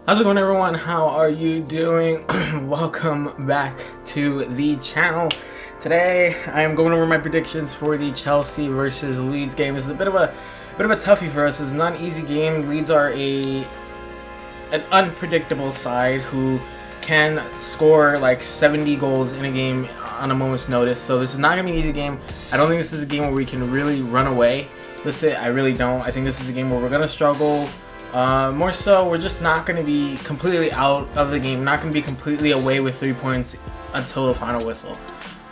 How's it going, everyone? How are you doing? Welcome back to the channel. Today I am going over my predictions for the Chelsea versus Leeds game. This is a bit of a toughie for us. It's not an easy game. Leeds are an unpredictable side who can score like 70 goals in a game on a moment's notice. So this is not gonna be an easy game. I don't think this is a game where we can really run away with it. I really don't. I think this is a game where we're gonna struggle. More so, we're just not going to be completely out of the game, not going to be completely away with 3 points until the final whistle.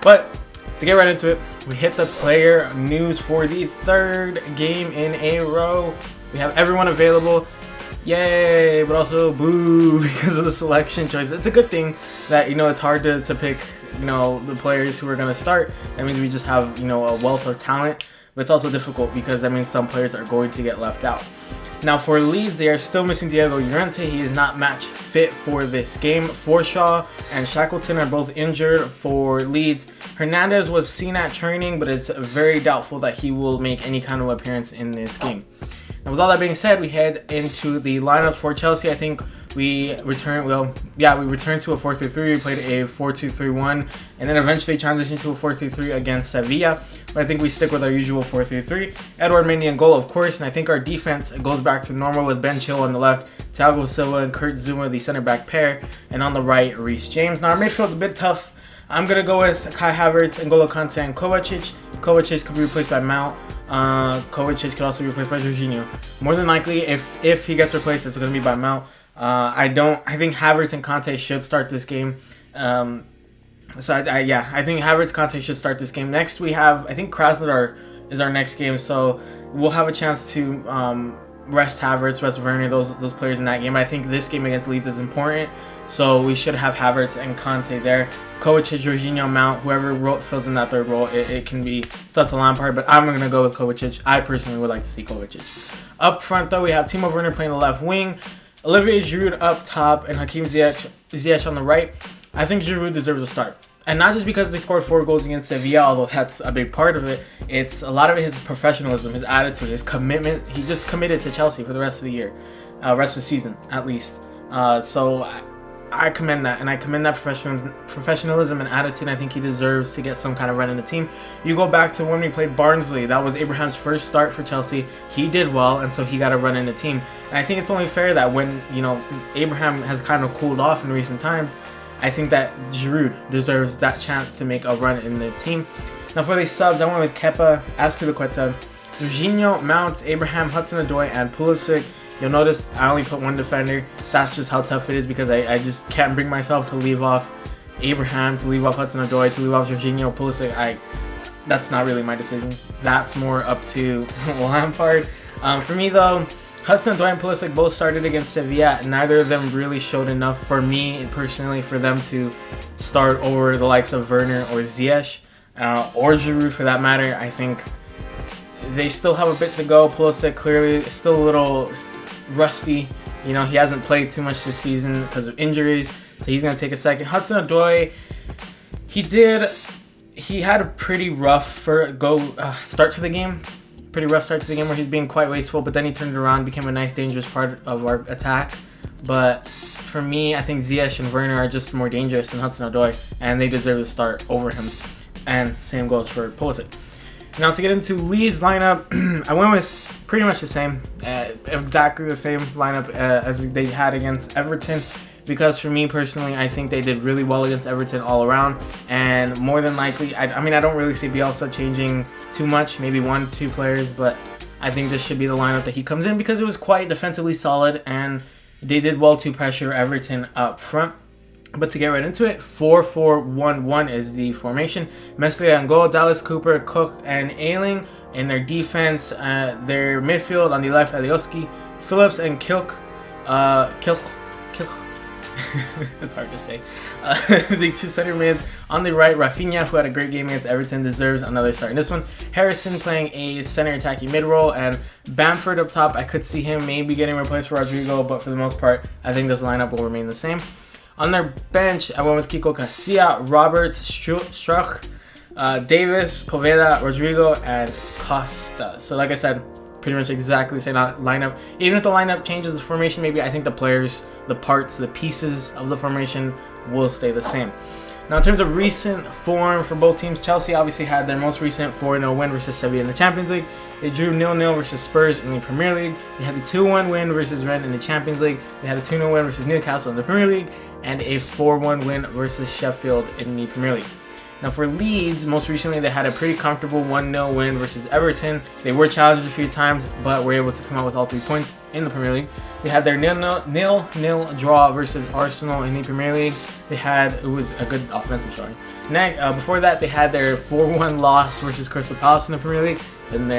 But to get right into it, we hit the player news for the third game in a row. We have everyone available. Yay, but also boo because of the selection choice. It's a good thing that, it's hard to pick, the players who are going to start. That means we just have, a wealth of talent. But it's also difficult because that means some players are going to get left out. Now for Leeds, they are still missing Diego Llorente. He is not match fit for this game. Forshaw and Shackleton are both injured for Leeds. Hernandez was seen at training, but it's very doubtful that he will make any kind of appearance in this game. Now with all that being said, we head into the lineups for Chelsea. I think we returned to a 4-3-3. We played a 4-2-3-1 and then eventually transitioned to a 4-3-3 against Sevilla. But I think we stick with our usual 4-3-3. Edward Mendy in goal, of course, and I think our defense goes back to normal with Ben Chilwell on the left, Thiago Silva and Kurt Zouma, the center back pair, and on the right, Reece James. Now our midfield's a bit tough. I'm going to go with Kai Havertz, N'Golo Kante, and Kovacic. Kovacic could be replaced by Mount. Kovacic could also be replaced by Jorginho. More than likely, if he gets replaced, it's going to be by Mount. I think Havertz and Kante should start this game. I think Havertz, Kante should start this game. Next, we have, I think Krasnodar is our next game, so we'll have a chance to rest Havertz, rest Werner, those players in that game. I think this game against Leeds is important, so we should have Havertz and Kante there. Kovacic, Jorginho, Mount, whoever fills in that third role, it can be up to Lampard, but I'm going to go with Kovacic. I personally would like to see Kovacic. Up front, though, we have Timo Werner playing the left wing, Olivier Giroud up top, and Hakim Ziyech on the right. I think Giroud deserves a start. And not just because they scored 4 goals against Sevilla, although that's a big part of it. It's a lot of it his professionalism, his attitude, his commitment. He just committed to Chelsea for the rest of the year, rest of the season at least. So I commend that, and I commend that professionalism and attitude. I think he deserves to get some kind of run in the team. You go back to when we played Barnsley. That was Abraham's first start for Chelsea. He did well, and so he got a run in the team. And I think it's only fair that when Abraham has kind of cooled off in recent times, I think that Giroud deserves that chance to make a run in the team. Now for these subs, I went with Kepa, Azpilicueta, Jorginho, Mount, Abraham, Hudson-Odoi, and Pulisic. You'll notice I only put one defender. That's just how tough it is because I just can't bring myself to leave off Abraham, to leave off Hudson-Odoi, to leave off Jorginho, Pulisic. That's not really my decision. That's more up to Lampard. For me though, Hudson-Odoi and Pulisic both started against Sevilla. Neither of them really showed enough for me personally for them to start over the likes of Werner or Ziyech or Giroud for that matter. I think they still have a bit to go. Pulisic clearly is still a little rusty. He hasn't played too much this season because of injuries, so he's going to take a second. Hudson-Odoi, he had a pretty rough start to the game. Pretty rough start to the game where he's being quite wasteful, but then he turned it around, became a nice dangerous part of our attack. But for me, I think Ziyech and Werner are just more dangerous than Hudson-Odoi, and they deserve to start over him. And same goes for Pulisic. Now to get into Leeds lineup, I went with pretty much the same, exactly the same lineup as they had against Everton. Because for me personally, I think they did really well against Everton all around, and more than likely, I don't really see Bielsa changing too much, maybe 1-2 players, but I think this should be the lineup that he comes in because it was quite defensively solid, and they did well to pressure Everton up front. But to get right into it, 4-4-1-1 is the formation. Meslier and goal, Dallas, Cooper, Cook, and Ayling. In their defense, their midfield on the left, Alioski, Phillips, and Kilk. It's hard to say. The 2 center mids on the right, Rafinha, who had a great game against Everton, deserves another start in this one. Harrison playing a center attacking mid role, and Bamford up top. I could see him maybe getting replaced for Rodrigo, but for the most part, I think this lineup will remain the same. On their bench, I went with Kiko Casilla, Roberts, Struch, Davis, Poveda, Rodrigo, and Costa. So like I said, pretty much exactly the same lineup. Even if the lineup changes, the formation maybe, I think the players, the parts, the pieces of the formation will stay the same. Now, in terms of recent form for both teams, Chelsea obviously had their most recent 4-0 win versus Sevilla in the Champions League. They drew 0-0 versus Spurs in the Premier League. They had the 2-1 win versus Rennes in the Champions League. They had a 2-0 win versus Newcastle in the Premier League, and a 4-1 win versus Sheffield in the Premier League. Now, for Leeds, most recently they had a pretty comfortable 1-0 win versus Everton. They were challenged a few times, but were able to come out with all 3 points in the Premier League. They had their 0-0 draw versus Arsenal in the Premier League. It was a good offensive showing. Next, before that, they had their 4-1 loss versus Crystal Palace in the Premier League. Then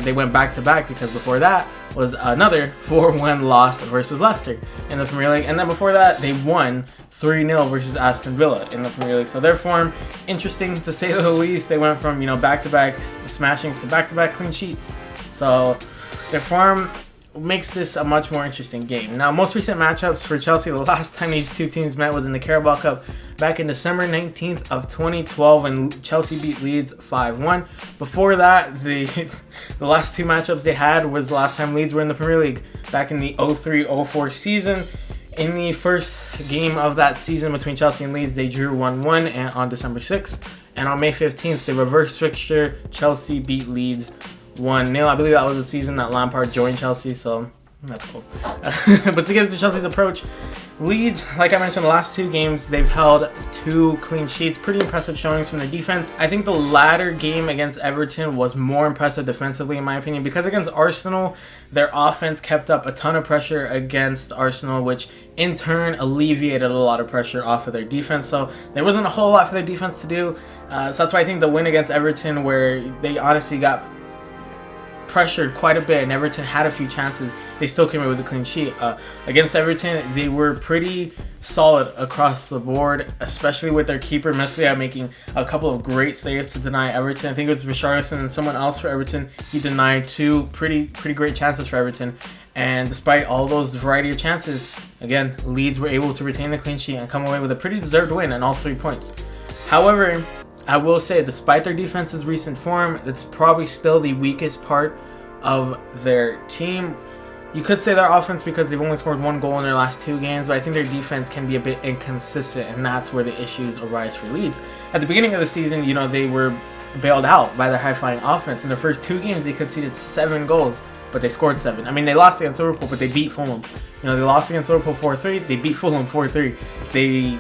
they went back to back, because before that was another 4-1 loss versus Leicester in the Premier League. And then before that, they won 3-0 versus Aston Villa in the Premier League. So their form, interesting to say the least. They went from, back-to-back smashings to back-to-back clean sheets. So their form makes this a much more interesting game. Now, most recent matchups for Chelsea, the last time these two teams met was in the Carabao Cup back in December 19th of 2012, and Chelsea beat Leeds 5-1. Before that, the last 2 matchups they had was the last time Leeds were in the Premier League back in the 03-04 season. In the first game of that season between Chelsea and Leeds, they drew 1-1 on December 6th. And on May 15th, the reverse fixture, Chelsea beat Leeds 1-0. I believe that was the season that Lampard joined Chelsea, so that's cool. But to get into Chelsea's approach, Leeds, like I mentioned, the last 2 games, they've held 2 clean sheets. Pretty impressive showings from their defense. I think the latter game against Everton was more impressive defensively, in my opinion, because against Arsenal, their offense kept up a ton of pressure against Arsenal, which in turn alleviated a lot of pressure off of their defense. So there wasn't a whole lot for their defense to do. So that's why I think the win against Everton, where they honestly got pressured quite a bit and Everton had a few chances, they still came away with a clean sheet. Against Everton, they were pretty solid across the board, especially with their keeper Meslier making a couple of great saves to deny Everton. I think it was Richarlison and someone else for Everton. He denied 2 pretty great chances for Everton. And despite all those variety of chances, again, Leeds were able to retain the clean sheet and come away with a pretty deserved win and all 3 points. However, I will say, despite their defense's recent form, it's probably still the weakest part of their team. You could say their offense, because they've only scored 1 goal in their last 2 games, but I think their defense can be a bit inconsistent, and that's where the issues arise for Leeds. At the beginning of the season, they were bailed out by their high-flying offense. In the first 2 games, they conceded 7 goals, but they scored 7. I mean, they lost against Liverpool, but they beat Fulham. They lost against Liverpool 4-3. They beat Fulham 4-3. They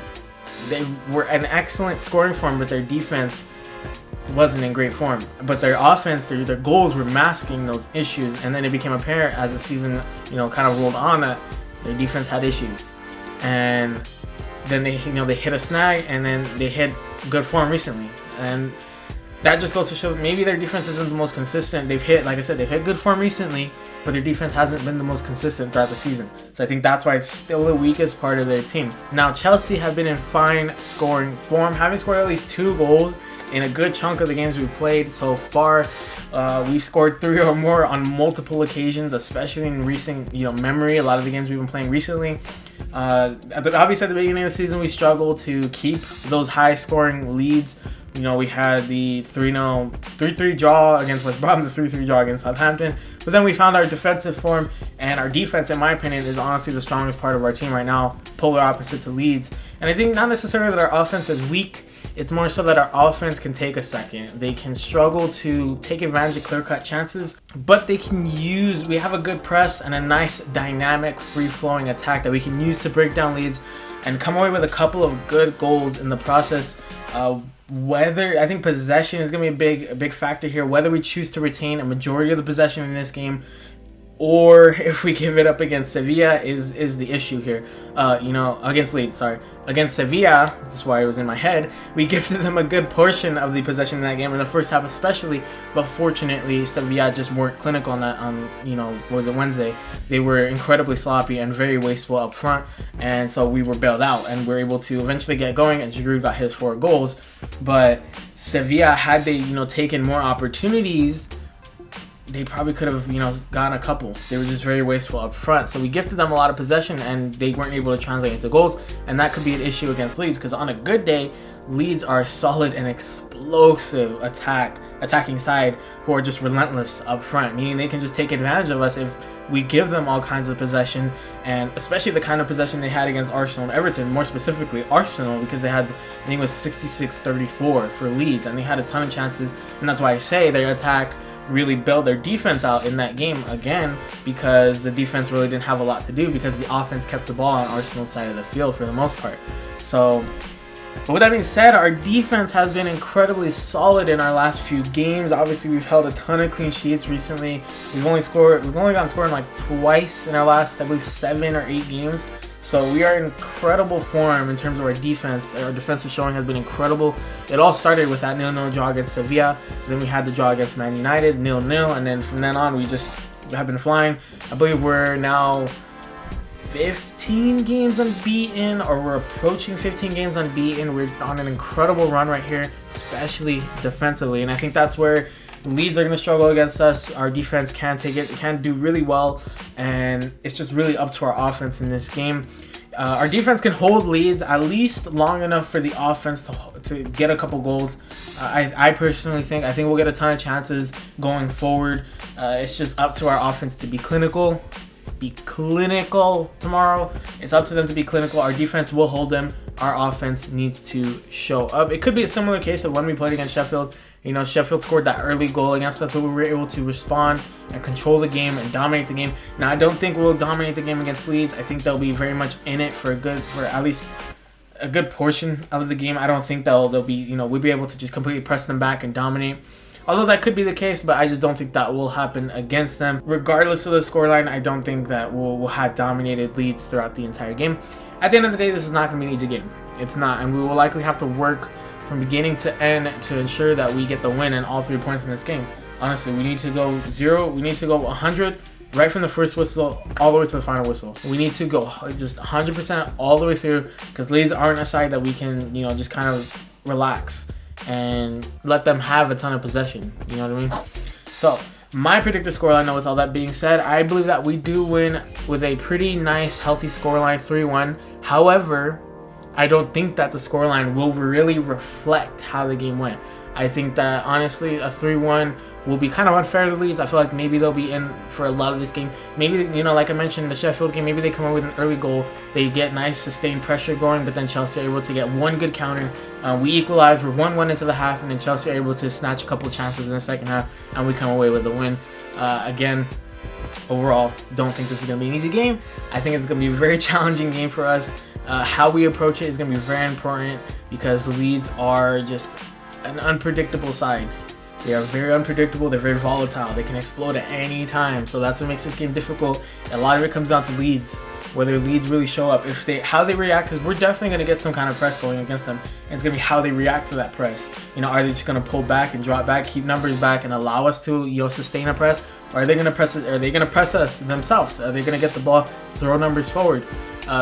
were an excellent scoring form, but their defense wasn't in great form. But their offense, their goals were masking those issues, and then it became apparent as the season, kind of rolled on, that their defense had issues. And then they hit a snag, and then they hit good form recently. And that just goes to show maybe their defense isn't the most consistent. They've hit good form recently, but their defense hasn't been the most consistent throughout the season. So I think that's why it's still the weakest part of their team. Now, Chelsea have been in fine scoring form, having scored at least 2 goals in a good chunk of the games we've played so far. We've scored 3 or more on multiple occasions, especially in recent memory. A lot of the games we've been playing recently. Obviously, at the beginning of the season, we struggled to keep those high-scoring leads. We had the 3-3 draw against West Brom, the 3-3 draw against Southampton. But then we found our defensive form, and our defense, in my opinion, is honestly the strongest part of our team right now, polar opposite to Leeds. And I think not necessarily that our offense is weak, it's more so that our offense can take a second. They can struggle to take advantage of clear-cut chances, but we have a good press and a nice, dynamic, free-flowing attack that we can use to break down leads and come away with a couple of good goals in the process. I think possession is going to be a big factor here. Whether we choose to retain a majority of the possession in this game, or if we give it up against Sevilla is the issue here. Against Leeds, sorry. Against Sevilla, that's why it was in my head, we gifted them a good portion of the possession in that game, in the first half especially, but fortunately, Sevilla just weren't clinical on that, Wednesday. They were incredibly sloppy and very wasteful up front, and so we were bailed out, and we were able to eventually get going, and Giroud got his 4 goals, but Sevilla, had they, taken more opportunities, they probably could have, gotten a couple. They were just very wasteful up front. So we gifted them a lot of possession, and they weren't able to translate into goals. And that could be an issue against Leeds, because on a good day, Leeds are a solid and explosive attacking side who are just relentless up front, meaning they can just take advantage of us if we give them all kinds of possession, and especially the kind of possession they had against Arsenal and Everton, more specifically Arsenal, because they had, I think it was 66-34 for Leeds, and they had a ton of chances. And that's why I say their attack really built their defense out in that game again, because the defense really didn't have a lot to do, because the offense kept the ball on Arsenal's side of the field for the most part. So, but with that being said, our defense has been incredibly solid in our last few games. Obviously, we've held a ton of clean sheets recently. We've only gotten scored like twice in our last, I believe, 7 or 8 games. So we are in incredible form in terms of our defense. Our defensive showing has been incredible. It all started with that 0-0 draw against Sevilla. Then we had the draw against Man United, 0-0. And then from then on, we just have been flying. I believe we're now 15 games unbeaten, or we're approaching 15 games unbeaten. We're on an incredible run right here, especially defensively. And I think that's where Leeds are going to struggle against us. Our defense can take it, can do really well, and it's just really up to our offense in this game. Our defense can hold Leeds at least long enough for the offense to get a couple goals. I personally think we'll get a ton of chances going forward. It's just up to our offense to be clinical. Tomorrow. It's up to them to be clinical. Our defense will hold them. Our offense needs to show up. It could be a similar case of when we played against Sheffield. Sheffield scored that early goal against us, but we were able to respond and control the game and dominate the game. Now, I don't think we'll dominate the game against Leeds. I think they'll be very much in it for at least a good portion of the game. I don't think they'll be, we'll be able to just completely press them back and dominate. Although that could be the case, but I just don't think that will happen against them. Regardless of the scoreline, I don't think that we'll have dominated Leeds throughout the entire game. At the end of the day, this is not going to be an easy game. It's not, and we will likely have to work from beginning to end to ensure that we get the win and all 3 points in this game. Honestly, we need to go 0, we need to go 100 right from the first whistle all the way to the final whistle. We need to go just 100% all the way through, because Leeds aren't a side that we can, just kind of relax and let them have a ton of possession. You know what I mean? So, my predicted scoreline, with all that being said, I believe that we do win with a pretty nice, healthy scoreline, 3-1. However, I don't think that the scoreline will really reflect how the game went. I think that, honestly, a 3-1 will be kind of unfair to Leeds. I feel like maybe they'll be in for a lot of this game. Maybe, like I mentioned, the Sheffield game, maybe they come up with an early goal. They get nice, sustained pressure going, but then Chelsea are able to get one good counter. We equalize, we're 1-1 into the half, and then Chelsea are able to snatch a couple chances in the second half, and we come away with the win. Again, overall, don't think this is going to be an easy game. I think it's going to be a very challenging game for us. How we approach it is going to be very important, because the Leeds are just an unpredictable side. They are very unpredictable. They're very volatile. They can explode at any time. So that's what makes this game difficult. A lot of it comes down to Leeds, whether Leeds really show up, how they react, because we're definitely going to get some kind of press going against them. And it's going to be how they react to that press. Are they just going to pull back and drop back, keep numbers back, and allow us to sustain a press, or are they going to press it? Are they going to press us themselves? Are they going to get the ball, throw numbers forward?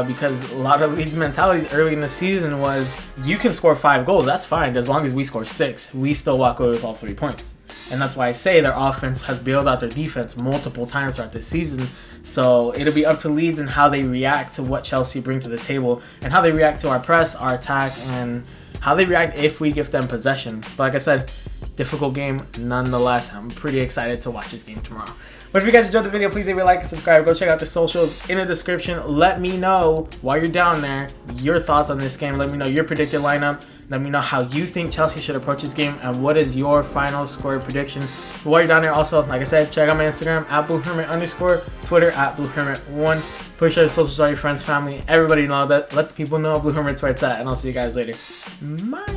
Because a lot of Leeds' mentalities early in the season was, you can score 5 goals, that's fine, as long as we score 6. We still walk away with all 3 points. And that's why I say their offense has bailed out their defense multiple times throughout this season. So it'll be up to Leeds and how they react to what Chelsea bring to the table, and how they react to our press, our attack, and how they react if we give them possession. But like I said, difficult game nonetheless. I'm pretty excited to watch this game tomorrow. But if you guys enjoyed the video, please leave a like and subscribe. Go check out the socials in the description. Let me know, while you're down there, your thoughts on this game. Let me know your predicted lineup. Let me know how you think Chelsea should approach this game, and what is your final score prediction. But while you're down there, also, like I said, check out my Instagram at @BlueHermit_, Twitter at BlueHermit1. Push your socials to all your friends, family, everybody know that. Let the people know Blue Hermit's where it's at, and I'll see you guys later. Bye.